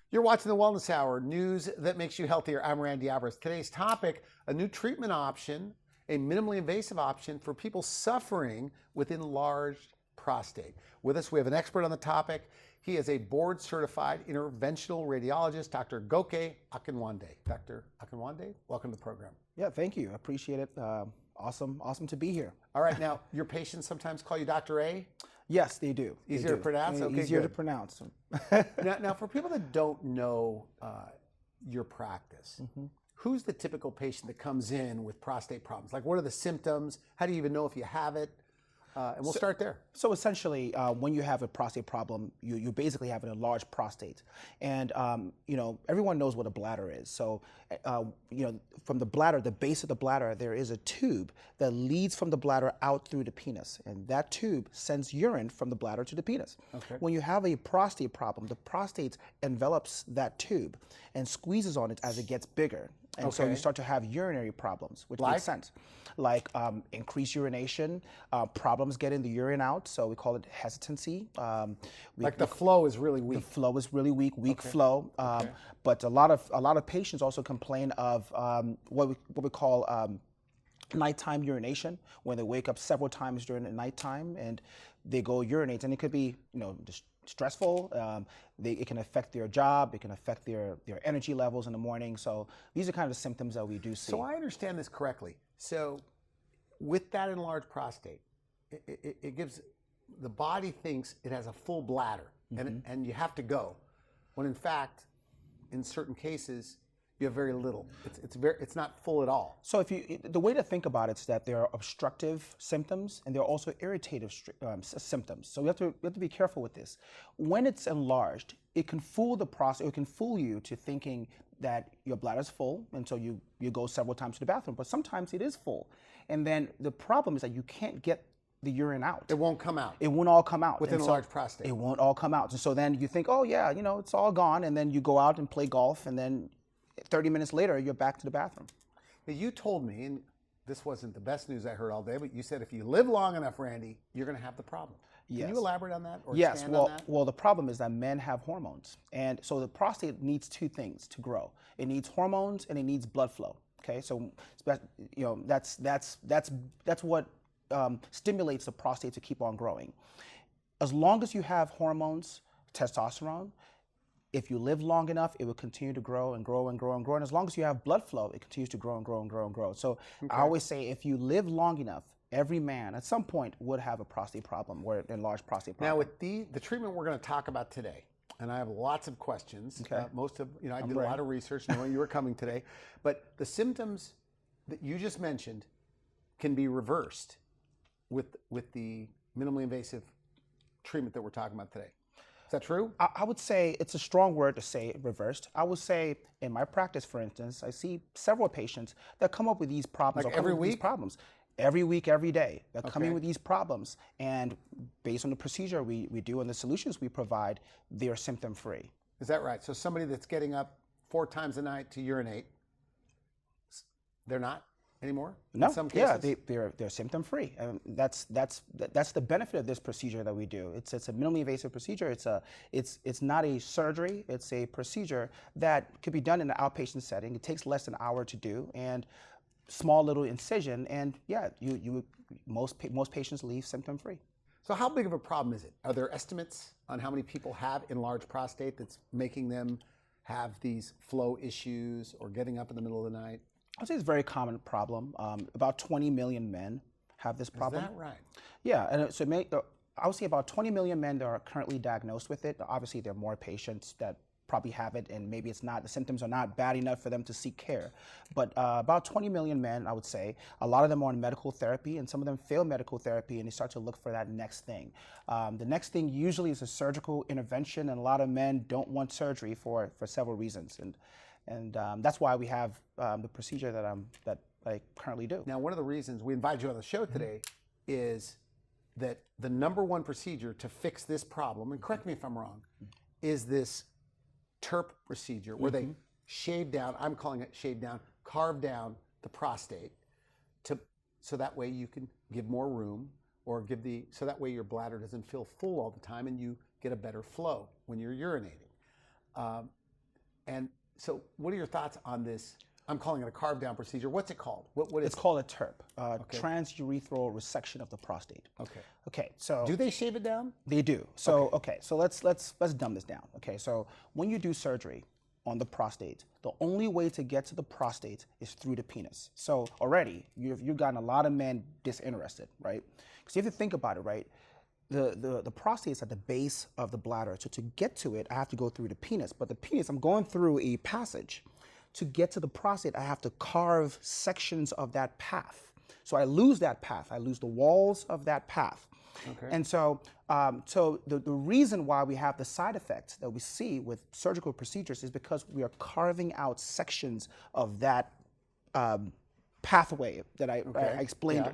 You're watching the Wellness Hour, news that makes you healthier. I'm Randy Alvarez. Today's topic, a new treatment option, a minimally invasive option for people suffering with enlarged prostate. With us, we have an expert on the topic. He is a board-certified interventional radiologist, Dr. Goke Akinwande. Dr. Akinwande, welcome to the program. Yeah, thank you. I appreciate it. Awesome to be here. All right, now, your patients sometimes call you Dr. A? Yes, they do. Easier to pronounce? Okay, easier good. to pronounce. Now, for people that don't know your practice, who's the typical patient that comes in with prostate problems? Like, what are the symptoms? How do you even know if you have it? And we'll start there. So essentially, when you have a prostate problem, you basically have an enlarged prostate. And, everyone knows what a bladder is. So, from the bladder, the base of the bladder, there is a tube that leads from the bladder out through the penis. And that tube sends urine from the bladder to the penis. Okay. When you have a prostate problem, the prostate envelops that tube and squeezes on it as it gets bigger. And so you start to have urinary problems, which makes sense. Like increased urination, problems getting the urine out, so we call it hesitancy. The flow is really weak. The flow is really weak flow. But a lot of patients also complain of what we call nighttime urination, when they wake up several times during the nighttime and they go urinate, and it could be just stressful. It can affect their job. It can affect their energy levels in the morning. So these are kind of the symptoms that we do see. So I understand this correctly. So with that enlarged prostate, it gives, the body thinks it has a full bladder and you have to go, when in fact, in certain cases, you have very little. It's not full at all. So the way to think about it is that there are obstructive symptoms and there are also irritative symptoms. So we have to be careful with this. When it's enlarged, it can fool the prostate. It can fool you to thinking that your bladder's full, and so you go several times to the bathroom. But sometimes it is full, and then the problem is that you can't get the urine out. It won't come out. It won't all come out. With an enlarged prostate. It won't all come out. And so then you think, oh yeah, it's all gone, and then you go out and play golf, and then 30 minutes later, you're back to the bathroom. Now, you told me, and this wasn't the best news I heard all day, but you said if you live long enough, Randy, you're going to have the problem. Yes. Can you elaborate on that? Or yes. Expand on that? Well, the problem is that men have hormones, and so the prostate needs two things to grow. It needs hormones and it needs blood flow. Okay, so that's what stimulates the prostate to keep on growing. As long as you have hormones, testosterone, if you live long enough, it will continue to grow and grow and grow and grow. And as long as you have blood flow, it continues to grow and grow and grow and grow. So I always say, if you live long enough, every man at some point would have a prostate problem or an enlarged prostate problem. Now, with the treatment we're going to talk about today, and I have lots of questions. Okay. I did a lot of research knowing you were coming today, but the symptoms that you just mentioned can be reversed with the minimally invasive treatment that we're talking about today. Is that true? I would say it's a strong word to say reversed. I would say in my practice, for instance, I see several patients that come up with these problems. Like every week? These problems. Every week, every day. They're coming with these problems. And based on the procedure we do and the solutions we provide, they're symptom free. Is that right? So somebody that's getting up 4 times a night to urinate, they're not anymore? No, in some cases? they're symptom free. And that's the benefit of this procedure that we do. It's a minimally invasive procedure. It's not a surgery. It's a procedure that could be done in an outpatient setting. It takes less than an hour to do, and small little incision, and yeah, most patients leave symptom free. So how big of a problem is it? Are there estimates on how many people have enlarged prostate that's making them have these flow issues or getting up in the middle of the night? I'd say it's a very common problem. About 20 million men have this problem. Is that right? Yeah, and so I would say about 20 million men that are currently diagnosed with it. Obviously, there are more patients that probably have it, and maybe the symptoms are not bad enough for them to seek care. But about 20 million men, I would say, a lot of them are on medical therapy, and some of them fail medical therapy, and they start to look for that next thing. The next thing usually is a surgical intervention, and a lot of men don't want surgery for several reasons. And that's why we have the procedure that I currently do. Now, one of the reasons we invited you on the show today is that the #1 procedure to fix this problem, and correct me if I'm wrong, is this TURP procedure where they shave down, I'm calling it shave down, carve down the prostate so that way you can give more room, or so that way your bladder doesn't feel full all the time and you get a better flow when you're urinating. And so what are your thoughts on this? I'm calling it a carve down procedure. What's it called? What is It's called a TURP, transurethral resection of the prostate. Okay. Okay, so Do they shave it down? they do. So so let's dumb this down. Okay, so when you do surgery on the prostate, the only way to get to the prostate is through the penis. So already you've gotten a lot of men disinterested, right? Because you have to think about it, right? The prostate is at the base of the bladder. So to get to it, I have to go through the penis. But the penis, I'm going through a passage. To get to the prostate, I have to carve sections of that path. So I lose that path. I lose the walls of that path. Okay. And so, the reason why we have the side effects that we see with surgical procedures is because we are carving out sections of that pathway that I explained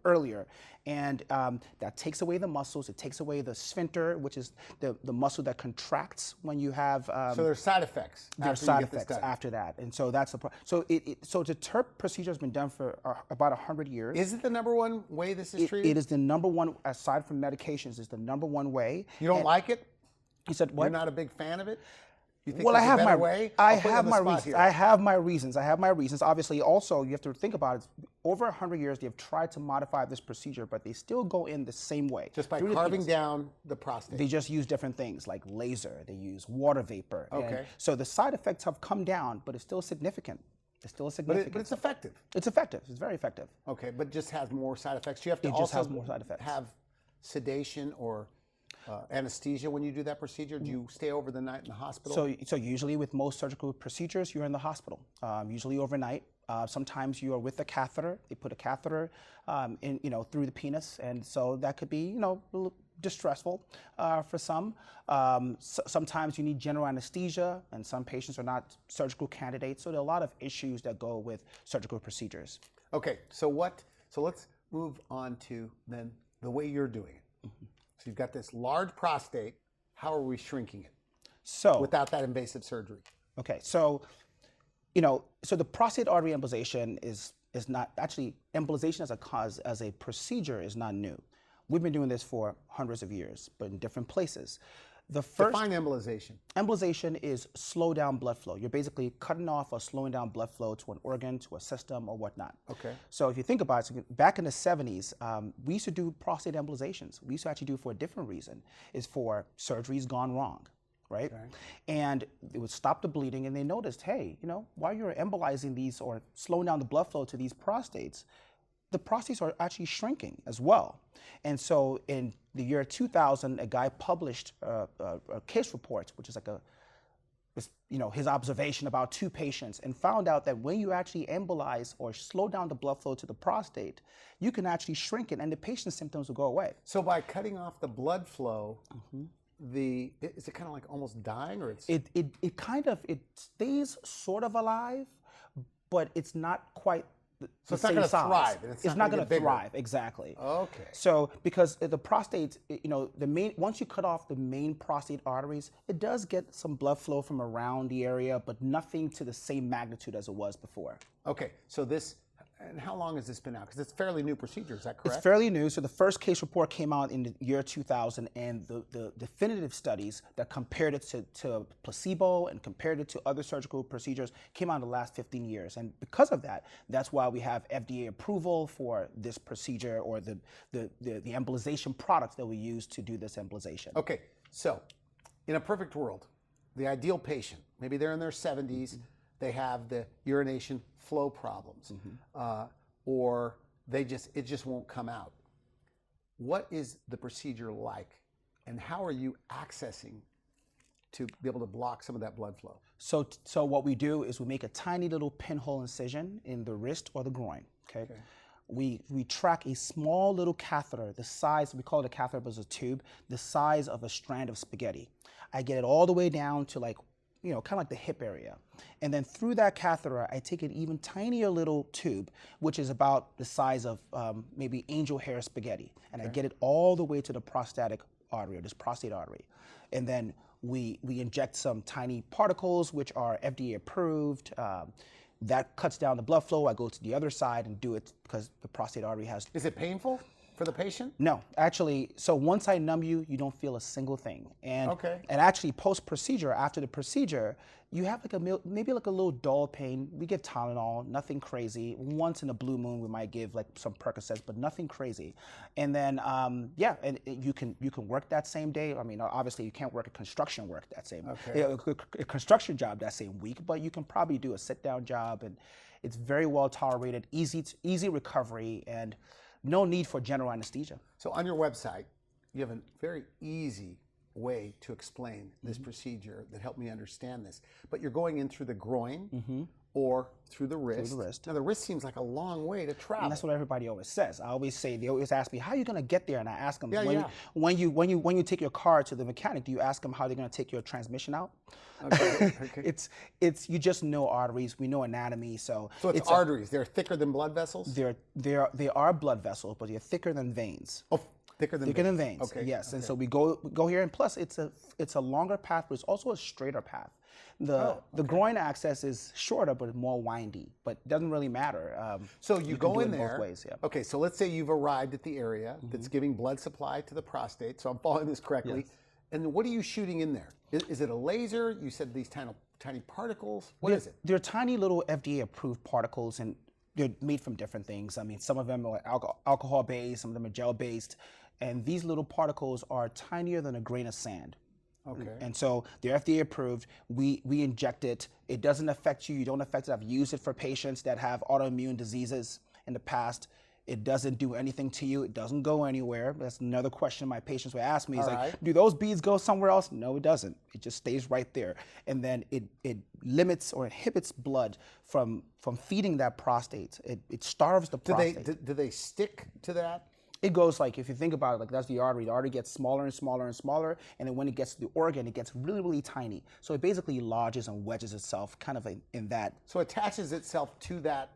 earlier. And that takes away the muscles. It takes away the sphincter, which is the muscle that contracts when you have. So there's side effects. There's side effects after that, and so that's the problem. So so the TURP procedure has been done for about 100 years. Is it the number one way this is treated? It is the number one, aside from medications, is the number one way. You don't like it? He said, "What? You're not a big fan of it?" You think Well, I have my reasons. I have my reasons. Obviously, also you have to think about it. Over 100 years, they have tried to modify this procedure, but they still go in the same way. Just by carving down the prostate. They just use different things like laser. They use water vapor. Okay. And so the side effects have come down, but it's still significant. It's still significant. But it's effective. It's effective. It's very effective. Okay, but just has more side effects. You have to It just has more side effects. have sedation or anesthesia when you do that procedure? Do you stay over the night in the hospital? So usually with most surgical procedures, you're in the hospital, usually overnight. Sometimes you are with a catheter. They put a catheter in, through the penis, and so that could be, a little distressful for some. Sometimes you need general anesthesia, and some patients are not surgical candidates. So there are a lot of issues that go with surgical procedures. Okay, so let's move on to then the way you're doing it. Mm-hmm. So you've got this large prostate. How are we shrinking it? So without that invasive surgery. Okay, so so the prostate artery embolization is not actually embolization as a procedure is not new. We've been doing this for hundreds of years, but in different places. The first define embolization. Embolization is slow down blood flow. You're basically cutting off or slowing down blood flow to an organ, to a system, or whatnot. Okay. So if you think about it, back in the 70s, we used to do prostate embolizations. We used to actually do it for a different reason. It's for surgeries gone wrong, right? Okay. And it would stop the bleeding, and they noticed, hey, while you're embolizing these or slowing down the blood flow to these prostates, the prostates are actually shrinking as well. And so in the year 2000, a guy published a case report, which is like his observation about 2 patients, and found out that when you actually embolize or slow down the blood flow to the prostate, you can actually shrink it, and the patient's symptoms will go away. So by cutting off the blood flow, is it kind of like almost dying, or it stays sort of alive, but it's not quite. So it's not going to thrive. It's not going to thrive, exactly. Okay. So because the prostate, once you cut off the main prostate arteries, it does get some blood flow from around the area, but nothing to the same magnitude as it was before. Okay. So and how long has this been out? Because it's a fairly new procedure, is that correct? It's fairly new. So the first case report came out in the year 2000, and the definitive studies that compared it to placebo and compared it to other surgical procedures came out in the last 15 years. And because of that, that's why we have FDA approval for this procedure, or the embolization products that we use to do this embolization. Okay, so in a perfect world, the ideal patient, maybe they're in their 70s, they have the urination flow problems, or it just won't come out. What is the procedure like, and how are you accessing to be able to block some of that blood flow? So what we do is we make a tiny little pinhole incision in the wrist or the groin. Okay. We track a small little catheter, the size, we call it a catheter, but it's a tube, the size of a strand of spaghetti. I get it all the way down to kind of like the hip area. And then through that catheter, I take an even tinier little tube, which is about the size of maybe angel hair spaghetti. And I get it all the way to the prostatic artery, or this prostate artery. And then we inject some tiny particles, which are FDA approved. That cuts down the blood flow. I go to the other side and do it because the prostate artery has... Is it painful for the patient? No, actually, so once I numb you, you don't feel a single thing. And Okay. and actually post-procedure, after the procedure, you have like maybe like a little dull pain. We give Tylenol, nothing crazy. Once in a blue moon, we might give like some Percocets, but nothing crazy. And then yeah, and you can work that same day. I mean, obviously you can't work a construction work that same a construction job that same week, but you can probably do a sit-down job, and it's very well tolerated, easy recovery, and no need for general anesthesia. So on your website, you have a very easy way to explain this procedure that helped me understand this. But you're going in through the groin or through the wrist. Now the wrist seems like a long way to travel. And that's what everybody always says. I always say, they always ask me, how are you gonna get there? And I ask them, Yeah, when you take your car to the mechanic, do you ask them how they're gonna take your transmission out? Okay. It's you just know arteries, we know anatomy, so it's arteries. They're thicker than blood vessels? They are blood vessels, but they're thicker than veins. Oh, thicker than veins. Okay. Yes, and so we go here, and plus it's a longer path, but it's also a straighter path. The groin access is shorter, but more windy, but it doesn't really matter. So you go in both there. ways, yeah. Okay, so let's say you've arrived at the area that's giving blood supply to the prostate. So I'm following this correctly. Yes. And what are you shooting in there? Is it a laser? You said these tiny particles. What is it? They're tiny little FDA-approved particles, and they're made from different things. I mean, some of them are alcohol-based, some of them are gel-based, and these little particles are tinier than a grain of sand. Okay. And so they're FDA approved. We inject it. It doesn't affect you. You don't affect it. I've used it for patients that have autoimmune diseases in the past. It doesn't do anything to you. It doesn't go anywhere. That's another question my patients would ask me. Is like, do those beads go somewhere else? No, it doesn't. It just stays right there. And then it limits or inhibits blood from feeding that prostate. It starves the prostate. Do they stick to that? It goes like, if you think about it, like that's the artery gets smaller and smaller and smaller, and then when it gets to the organ, it gets really, really tiny. So it basically lodges and wedges itself kind of in that. So it attaches itself to that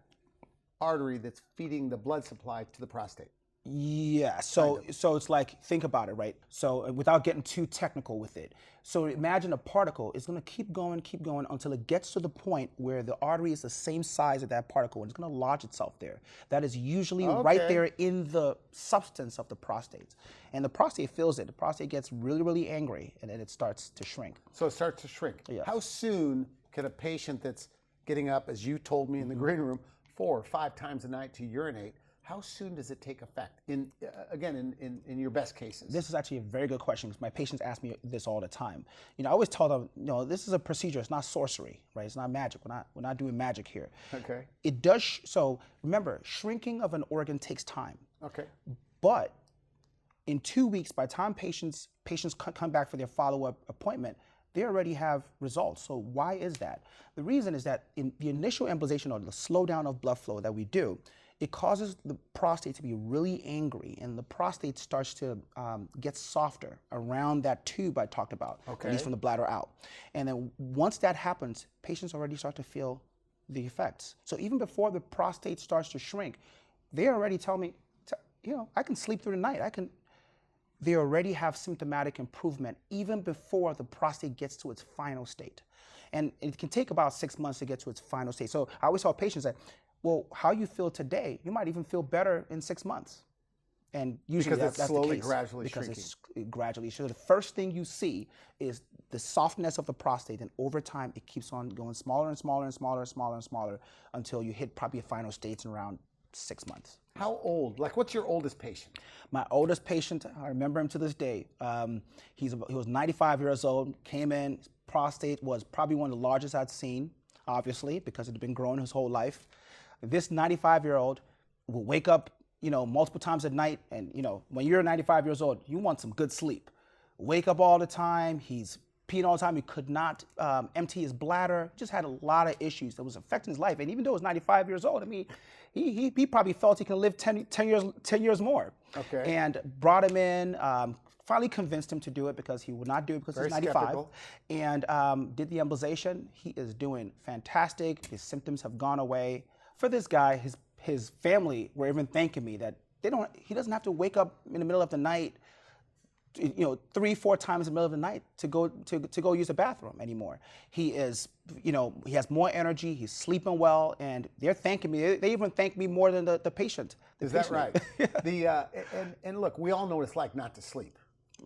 artery that's feeding the blood supply to the prostate. Yeah, so it's like, think about it, right? So without getting too technical with it. So imagine a particle is gonna keep going until it gets to the point where the artery is the same size as that particle, and it's gonna lodge itself there. That is usually right there in the substance of the prostate. And the prostate feels it. The prostate gets really, really angry, and then it starts to shrink. So it starts to shrink. Yes. How soon can a patient that's getting up, as you told me in the green room, 4 or 5 times a night to urinate, how soon does it take effect? In your best cases. This is actually a very good question, because my patients ask me this all the time. I always tell them, this is a procedure. It's not sorcery, right? It's not magic. We're not doing magic here. Okay. It does. So remember, shrinking of an organ takes time. Okay. But in 2 weeks, by the time patients come back for their follow-up appointment, they already have results. So why is that? The reason is that in the initial embolization, or the slowdown of blood flow that we do, it causes the prostate to be really angry, and the prostate starts to get softer around that tube I talked about, at least from the bladder out. And then once that happens, patients already start to feel the effects. So even before the prostate starts to shrink, they already tell me, I can sleep through the night. They already have symptomatic improvement even before the prostate gets to its final state. And it can take about 6 months to get to its final state. So I always tell patients that, well, how you feel today, you might even feel better in 6 months. And usually that's slowly, the case, gradually because shrinking. it's gradually. So the first thing you see is the softness of the prostate, and over time it keeps on going smaller and smaller and smaller and smaller and smaller until you hit probably a final state in around 6 months. How old? Like, what's your oldest patient? My oldest patient, I remember him to this day. He was 95 years old, came in, prostate was probably one of the largest I'd seen, obviously, because it had been growing his whole life. This 95-year-old will wake up, multiple times at night, and when you're 95 years old, you want some good sleep. Wake up all the time, he's peeing all the time, he could not empty his bladder, just had a lot of issues that was affecting his life. And even though he was 95 years old, I mean, he probably felt he can live 10 years more. Okay. And brought him in, finally convinced him to do it, because he would not do it because he's 95. Skeptical. And did the embolization. He is doing fantastic. His symptoms have gone away. For this guy, his family were even thanking me that he doesn't have to wake up in the middle of the night 3-4 times in the middle of the night to go use the bathroom anymore. He is, he has more energy. He's sleeping well, and they're thanking me. They even thank me more than the patient. Is that right? And look, we all know what it's like not to sleep.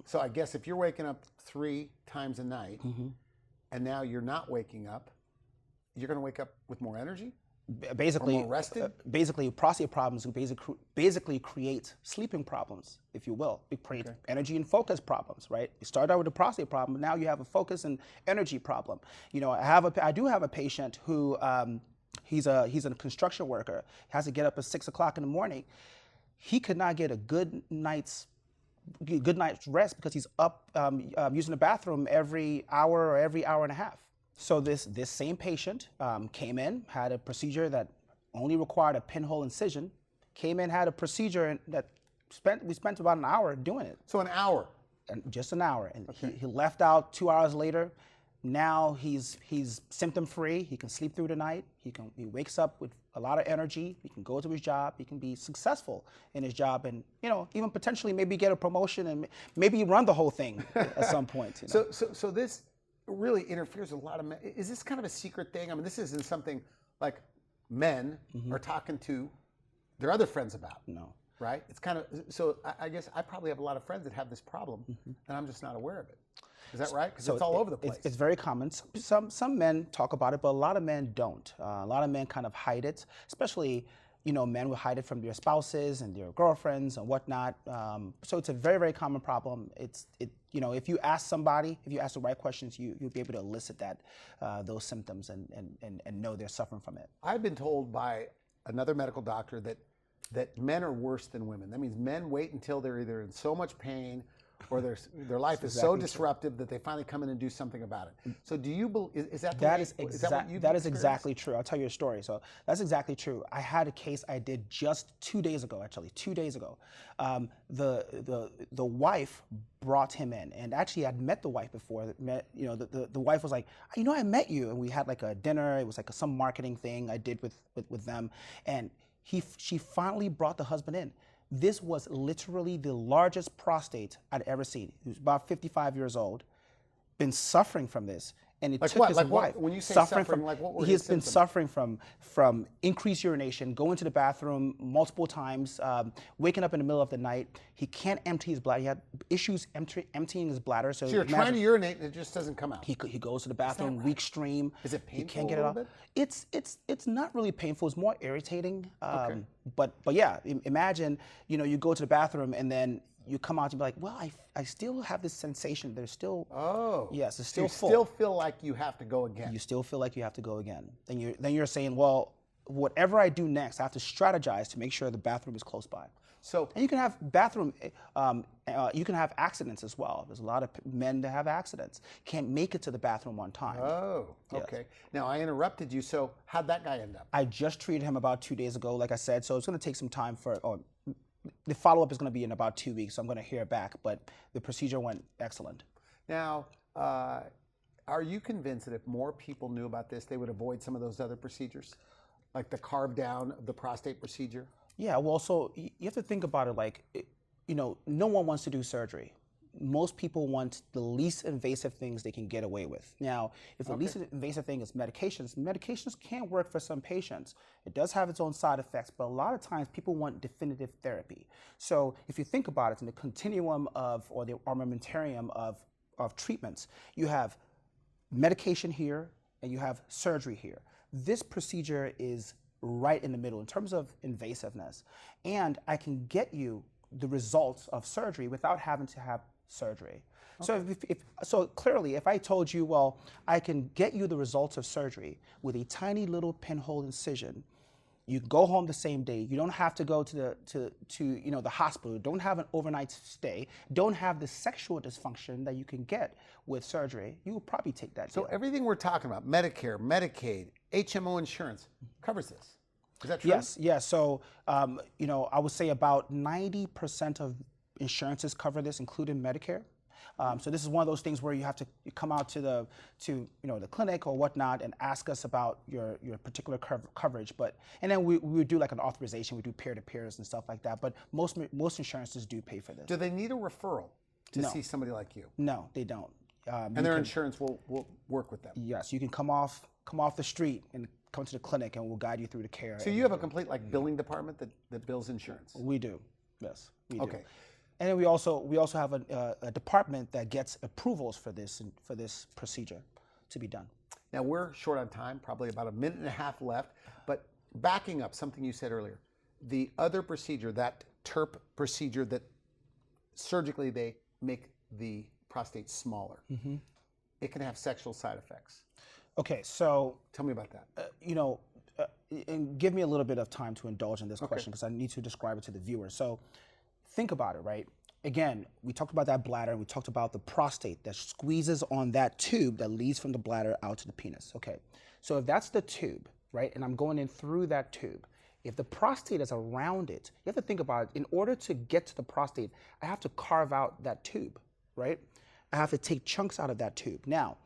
So I guess if you're waking up 3 times a night, and now you're not waking up, you're going to wake up with more energy. Basically, or more rested? Basically, prostate problems basically create sleeping problems, if you will. It creates energy and focus problems, right? You start out with a prostate problem, but now you have a focus and energy problem. I do have a patient who he's a construction worker. He has to get up at 6 o'clock in the morning. He could not get a good night's rest because he's up using the bathroom every hour or every hour and a half. So this same patient came in, had a procedure that only required a pinhole incision, came in, had a procedure that we spent about an hour doing it. So an hour? And just an hour. And he left out 2 hours later. Now he's symptom free. He can sleep through the night. He wakes up with a lot of energy. He can go to his job. He can be successful in his job, and even potentially maybe get a promotion and maybe run the whole thing at some point. So this really interferes with a lot of men. Is this kind of a secret thing? I mean, this isn't something like men are talking to their other friends about. No. Right? It's kind of, so I guess I probably have a lot of friends that have this problem, and I'm just not aware of it. Is that right? Because it's all over the place. It's very common. Some men talk about it, but a lot of men don't. A lot of men kind of hide it, especially men will hide it from their spouses and their girlfriends and whatnot. So it's a very, very common problem. If you ask somebody, if you ask the right questions, you'll be able to elicit those symptoms and know they're suffering from it. I've been told by another medical doctor that men are worse than women. That means men wait until they're either in so much pain or their life is so disruptive that they finally come in and do something about it. So do you believe, is that that is exactly true. I'll tell you a story. So that's exactly true. I had a case I did just 2 days ago, actually, 2 days ago. The wife brought him in, and actually I'd met the wife before. The wife was like, I met you, and we had like a dinner. It was like some marketing thing I did with them, and she finally brought the husband in. This was literally the largest prostate I'd ever seen. He was about 55 years old, been suffering from this, and it took his wife. When you say suffering, what were his symptoms? He's been suffering from increased urination, going to the bathroom multiple times, waking up in the middle of the night. He can't empty his bladder. He had issues emptying his bladder. So you're trying to urinate and it just doesn't come out. He goes to the bathroom, weak stream. Is it painful? He can't get a it little off. bit? It's not really painful. It's more irritating. But yeah, imagine you go to the bathroom and then you come out and be like, well, I still have this sensation. There's still yes, it's still full. You still feel like you have to go again. You still feel like you have to go again. Then you're saying, well, whatever I do next, I have to strategize to make sure the bathroom is close by. And you can have you can have accidents as well. There's a lot of men that have accidents, can't make it to the bathroom on time. Oh, okay. Yes. Now I interrupted you. So how'd that guy end up? I just treated him about 2 days ago, like I said. So it's going to take some time the follow-up is going to be in about 2 weeks, so I'm going to hear back, but the procedure went excellent. Now, are you convinced that if more people knew about this, they would avoid some of those other procedures, like the carve down of the prostate procedure? Yeah, well, so you have to think about it no one wants to do surgery. Most people want the least invasive things they can get away with. Now, if the least invasive thing is medications can work for some patients. It does have its own side effects, but a lot of times people want definitive therapy. So if you think about it, in the continuum or the armamentarium of treatments, you have medication here and you have surgery here. This procedure is right in the middle in terms of invasiveness. And I can get you the results of surgery without having to have surgery. So clearly, if I told you, well, I can get you the results of surgery with a tiny little pinhole incision, you go home the same day. You don't have to go to the hospital. You don't have an overnight stay. Don't have the sexual dysfunction that you can get with surgery. You will probably take that. So everything we're talking about, Medicare, Medicaid, HMO insurance, covers this. Is that true? Yes. So I would say about 90% of insurances cover this, including Medicare. So this is one of those things where you have to come out to the clinic or whatnot and ask us about your particular coverage. And then we would do like an authorization. We do peer-to-peers and stuff like that. But most insurances do pay for this. Do they need a referral? to No. see somebody like you? No, they don't. And their insurance will work with them. Yes, you can come off the street and come to the clinic, and we'll guide you through the care. So you have a complete like billing department that bills insurance. We do. Yes, we do. Okay. And then we also have a department that gets approvals for this procedure to be done. Now we're short on time, probably about a minute and a half left. But backing up something you said earlier, the other procedure, that TURP procedure that surgically they make the prostate smaller, it can have sexual side effects. Okay, so Tell me about that. and give me a little bit of time to indulge in this question because I need to describe it to the viewer. So think about it, right? Again, we talked about that bladder, and we talked about the prostate that squeezes on that tube that leads from the bladder out to the penis. Okay, so if that's the tube, right, and I'm going in through that tube, if the prostate is around it, you have to think about it. In order to get to the prostate, I have to carve out that tube, right? I have to take chunks out of that tube. Now,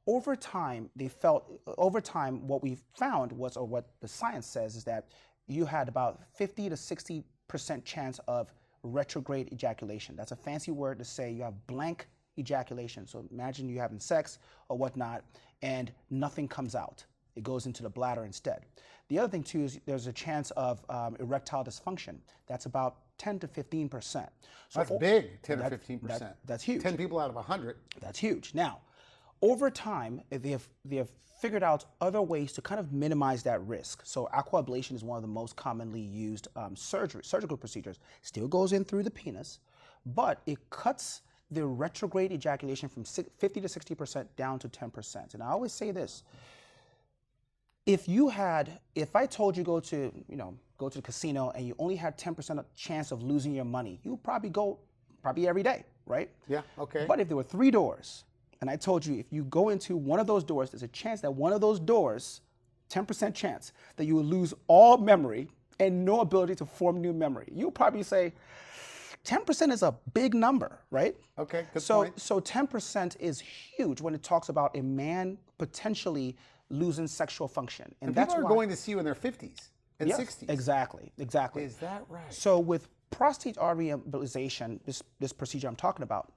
over time, what we found was, or what the science says, is that you had about 50 to 60% chance of retrograde ejaculation. That's a fancy word to say you have blank ejaculation. So imagine you having sex or whatnot, and nothing comes out. It goes into the bladder instead. The other thing too is there's a chance of erectile dysfunction. That's about 10 to 15%. So That's big, 10 to 15%. That's huge. 10 people out of 100. That's huge. Now, over time, they have figured out other ways to kind of minimize that risk. So aquablation is one of the most commonly used surgical procedures. Still goes in through the penis, but it cuts the retrograde ejaculation from 50 to 60% down to 10%. And I always say this: if I told you go to the casino and you only had 10% chance of losing your money, you would probably go every day, right? Yeah, okay. But if there were 3 doors, and I told you if you go into one of those doors, there's a chance that one of those doors, 10% chance, that you will lose all memory and no ability to form new memory. You'll probably say 10% is a big number, right? Okay, good so, point. So 10% is huge when it talks about a man potentially losing sexual function. And that's people are why, going to see you in their 50s and yes, 60s. Exactly. Is that right? So with prostate artery embolization, this procedure I'm talking about,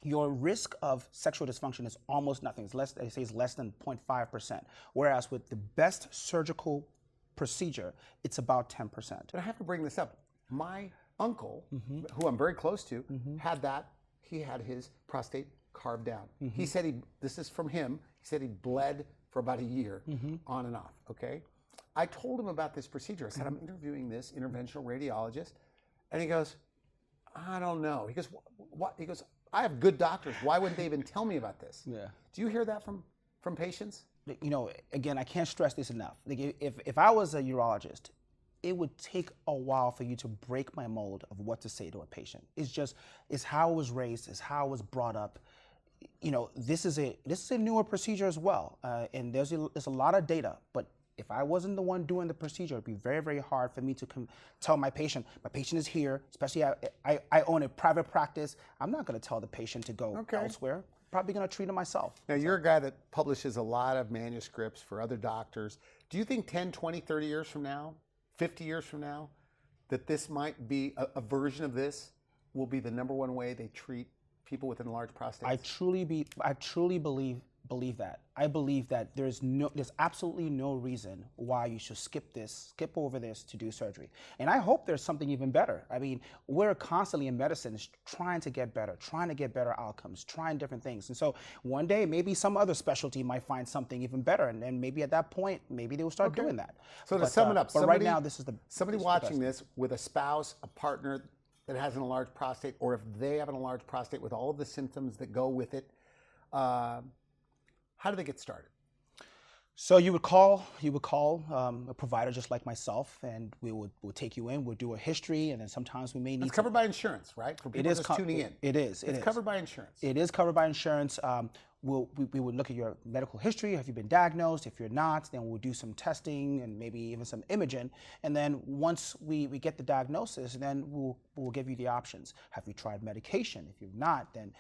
your risk of sexual dysfunction is almost nothing. They say it's less than 0.5%. Whereas with the best surgical procedure, it's about 10%. But I have to bring this up. My uncle, who I'm very close to, had that. He had his prostate carved down. He said this is from him, he said he bled for about a year, on and off, okay? I told him about this procedure. I said, I'm interviewing this interventional radiologist. And he goes, I don't know. He goes, what? He goes, I have good doctors. Why wouldn't they even tell me about this? Yeah. Do you hear that from patients? Again, I can't stress this enough. Like if I was a urologist, it would take a while for you to break my mold of what to say to a patient. It's how I was raised, it's how I was brought up. This is a newer procedure as well, and there's a lot of data. But if I wasn't the one doing the procedure, it'd be very, very hard for me to tell my patient is here. Especially I own a private practice. I'm not going to tell the patient to go elsewhere. Probably going to treat him myself. Now, you're a guy that publishes a lot of manuscripts for other doctors. Do you think 10, 20, 30 years from now, 50 years from now, that this might be a version of this will be the number one way they treat people with enlarged prostates? I truly believe that. I believe that there's absolutely no reason why you should skip over this to do surgery. And I hope there's something even better. I mean, we're constantly in medicine trying to get better outcomes, trying different things. And so one day, maybe some other specialty might find something even better. And then maybe at that point, maybe they will start doing that. So to sum it up, but right now, this is somebody watching this with a spouse, a partner that has an enlarged prostate, or if they have an enlarged prostate with all of the symptoms that go with it, how do they get started? So you would call a provider just like myself, and we'll take you in. We'll do a history, and then sometimes we may need. It's covered by insurance, right? For people just tuning in. It is. It's covered by insurance. It is covered by insurance. we would look at your medical history. Have you been diagnosed? If you're not, then we'll do some testing and maybe even some imaging. And then once we get the diagnosis, then we'll give you the options. Have you tried medication? If you've not, then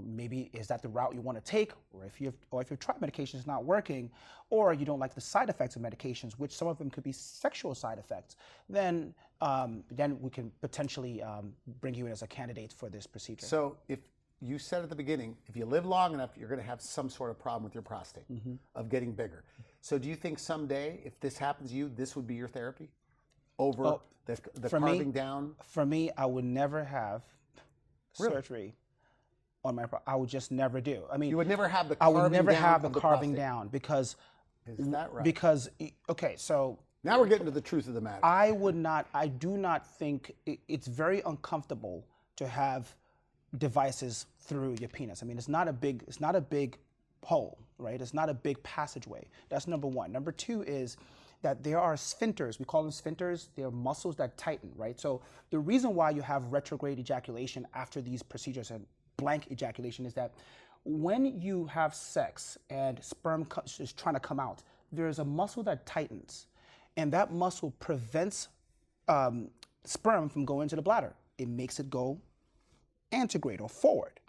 maybe is that the route you want to take? Or if you've tried medication, it's not working, or you don't like the side effects of medications, which some of them could be sexual side effects, then we can potentially bring you in as a candidate for this procedure. So if you said at the beginning, if you live long enough, you're going to have some sort of problem with your prostate of getting bigger. So do you think someday, if this happens to you, this would be your therapy over the carving down? For me, I would never have surgery on my. I would just never do. I mean, you would never have the. I would never have the carving prostate. down because. Is that right? Because okay, so. Now we're getting to the truth of the matter. I do not think it's very uncomfortable to have devices through your penis. I mean, it's not a big hole, right? It's not a big passageway. That's number one. Number two is that there are sphincters. We call them sphincters. They're muscles that tighten, right? So the reason why you have retrograde ejaculation after these procedures and blank ejaculation is that when you have sex and sperm is trying to come out, there's a muscle that tightens, and that muscle prevents sperm from going into the bladder. It makes it go antegrade or forward.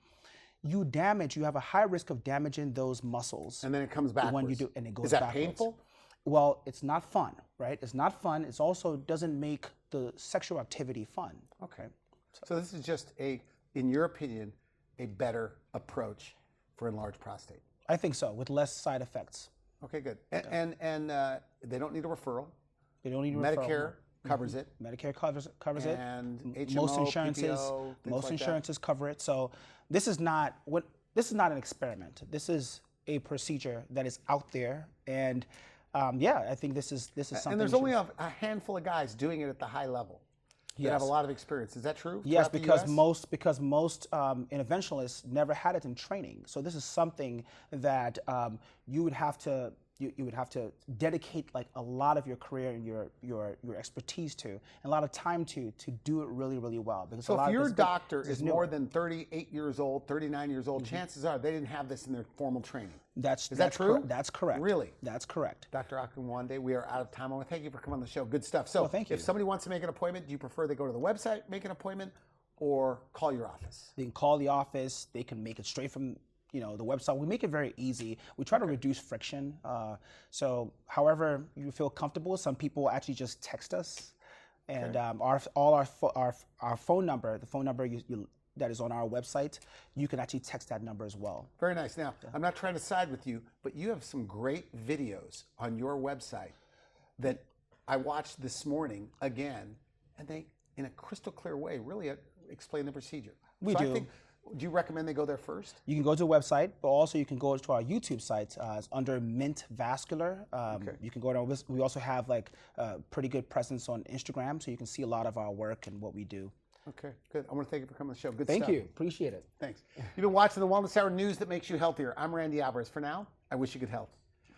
You have a high risk of damaging those muscles. And then it comes backwards. When you do, and it goes Is that backwards. painful? Well, it's not fun, right? It's not fun. It also doesn't make the sexual activity fun. Okay. So this is just in your opinion, a better approach for enlarged prostate. I think so, with less side effects. Okay, good. And they don't need a referral. They don't need a referral. Medicare covers it. Medicare covers it. And HMO, most insurances, PPO, most insurances cover it. So this is not an experiment. This is a procedure that is out there, and I think this is something. And there's only a handful of guys doing it at the high level. You have a lot of experience. Is that true? Yes, because most interventionalists never had it in training. So this is something that you would have to dedicate like a lot of your career and your expertise to, and a lot of time to do it really, really well. Because so if your doctor is more than 38 years old, 39 years old, chances are they didn't have this in their formal training. Is that true? That's correct. Really? That's correct. Dr. Akinwande, we are out of time. I want to thank you for coming on the show. Good stuff. So thank you. If somebody wants to make an appointment, do you prefer they go to the website, make an appointment, or call your office? They can call the office. They can make it straight from the website. We make it very easy. We try to reduce friction. So however you feel comfortable, some people actually just text us. And our phone number, the phone number that is on our website, you can actually text that number as well. Very nice. Now, I'm not trying to side with you, but you have some great videos on your website that I watched this morning again, and they, in a crystal clear way, really explain the procedure. We do. Do you recommend they go there first? You can go to the website, but also you can go to our YouTube site. It's under Mint Vascular. You can go to we also have like a pretty good presence on Instagram, so you can see a lot of our work and what we do. Okay, good. I want to thank you for coming on the show. Good stuff. Thank you. Appreciate it. Thanks. You've been watching the Wellness Hour news that makes you healthier. I'm Randy Alvarez. For now, I wish you good health.